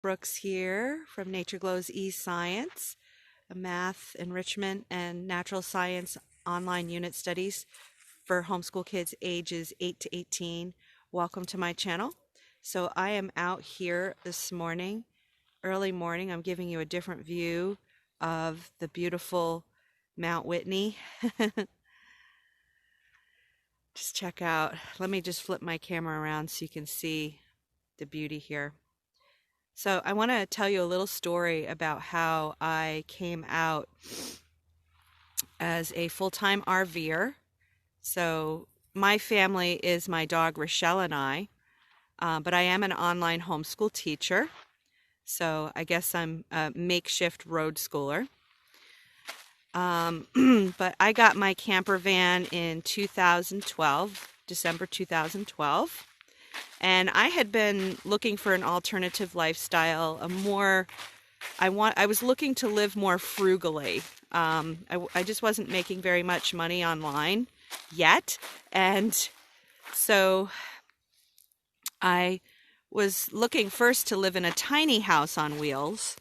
Brooks here from Nature Glow's eScience, a math, enrichment, and natural science online unit studies for homeschool kids ages 8 to 18. Welcome to my channel. So I am out here this morning, early morning. I'm giving you a different view of the beautiful Mount Whitney. Just check out, let me just flip my camera around so you can see the beauty here. So I want to tell you a little story about how I came out as a full-time RVer. So my family is my dog Rochelle and I, but I am an online homeschool teacher. So I guess I'm a makeshift road schooler. But I got my camper van in 2012, December 2012. And I had been looking for an alternative lifestyle, I was looking to live more frugally. I just wasn't making very much money online yet. And so I was looking first to live in a tiny house on wheels.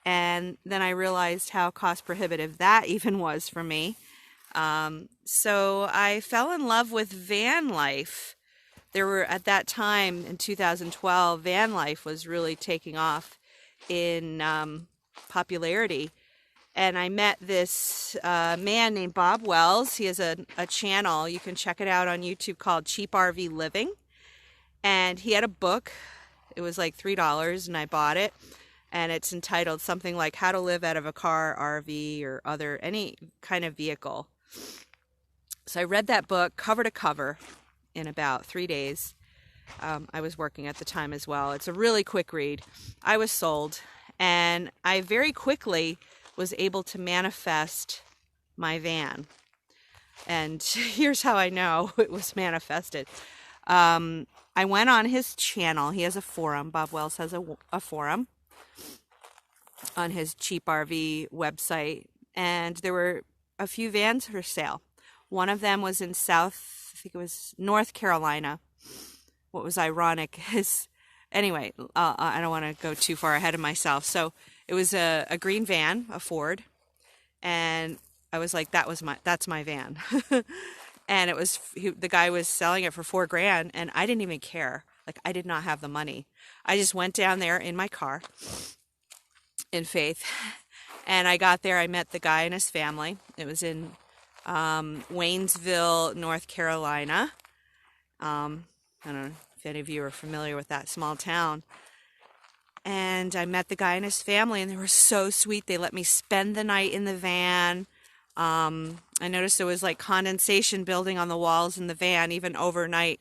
And then I realized how cost prohibitive that even was for me. So I fell in love with van life. There were, at that time in 2012, van life was really taking off in popularity. And I met this man named Bob Wells. He has a channel, you can check it out on YouTube, called Cheap RV Living. And he had a book. It was like $3 and I bought it. And it's entitled something like How to Live Out of a Car, RV, or any kind of vehicle. So I read that book cover to cover in about 3 days. I was working at the time as well. It's a really quick read. I was sold, and I very quickly was able to manifest my van. And here's how I know it was manifested. I went on his channel. He has a forum. Bob Wells has a forum on his Cheap RV website, and there were a few vans for sale. One of them was in I think it was North Carolina. What was ironic is, anyway, I don't want to go too far ahead of myself. So it was a green van, a Ford, and I was like, that's my van. And it was, the guy was selling it for $4,000, and I didn't even care. Like, I did not have the money. I just went down there in my car in faith, and I got there. I met the guy and his family. It was in Waynesville, North Carolina. I don't know if any of you are familiar with that small town. And I met the guy and his family, and they were so sweet. They let me spend the night in the van. I noticed there was like condensation building on the walls in the van, even overnight,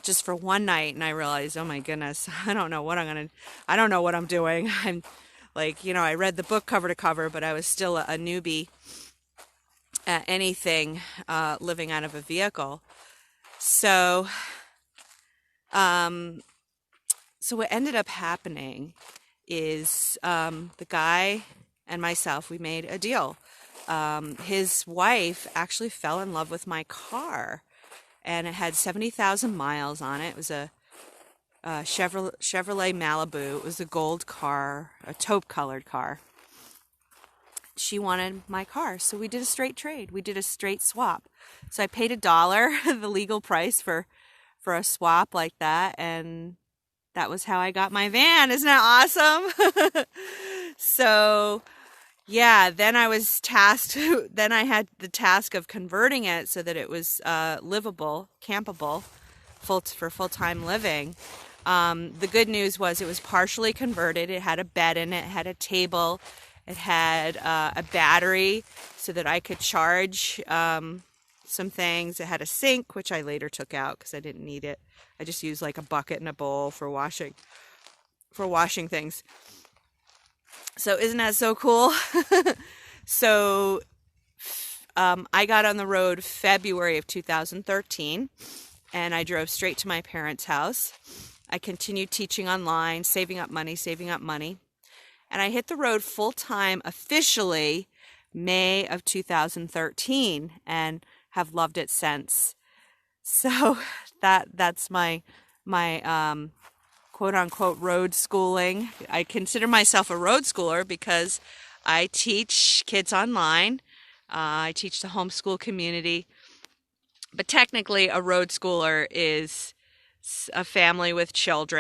just for one night. And I realized, oh my goodness, I don't know what I'm doing. I'm like, I read the book cover to cover, but I was still a newbie at anything living out of a vehicle. So what ended up happening is the guy and myself, we made a deal. His wife actually fell in love with my car, and it had 70,000 miles on it. It was a Chevrolet Malibu. It was a gold car, a taupe-colored car. She wanted my car, so we did a straight trade. We did a straight swap. So I paid $1, the legal price for a swap like that, and that was how I got my van. Isn't that awesome? So yeah, then I was tasked, then I had the task of converting it so that it was livable, campable, for full-time living. The good news was it was partially converted. It had a bed in it, it had a table, it had a battery so that I could charge some things. It had a sink, which I later took out because I didn't need it. I just used like a bucket and a bowl for washing things. So isn't that so cool? So I got on the road February of 2013, and I drove straight to my parents' house. I continued teaching online, saving up money. And I hit the road full-time officially May of 2013 and have loved it since. So that's my quote-unquote road schooling. I consider myself a road schooler because I teach kids online. I teach the homeschool community. But technically, a road schooler is a family with children.